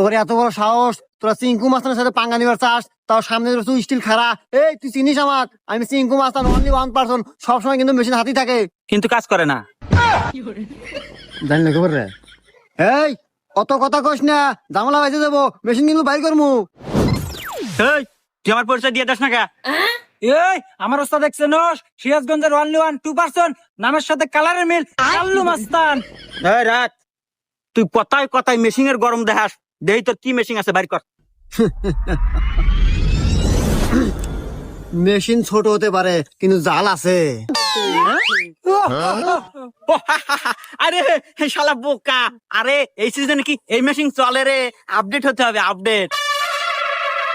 ঘরে এত বড় সাহস, তোরা চিঙ্কু মাস্তানের সাথে পাঙ্গা নিবার চাস, তাও সামনে তুই স্টিল খাড়া। এই তুই চিনিস আমাক, আমি চিঙ্কু মাস্তান, অনলি ওয়ান পার্সন, সবসময় কিন্তু মেশিন হাতি থাকে, কিন্তু কাজ করে না। জানি না খবর রে। এই অত কথা কস না, জামালা বাইতে যাবো, মেশিন কিন্তু বাইর করমু। এই তুই আমার পরিচয় দিয়ে দাস না কে? এই আমার ওস্তাদ দেখছেন সিরাজগঞ্জের অনলি 1-2% নামের সাথে কালারের মিল কাল্লু মাস্তান। এই রাত, তুই কথায় কথায় মেশিং এর গরম দেখাস, দেই তোর কি মেশিং আছে বাইর কর। মেশিন ছোট হতে পারে কিন্তু জাল আছে। আরে শালা বোকা, আরে এই সিজনে কি এই মেশিন চলে রে? আপডেট হতে হবে, আপডেট।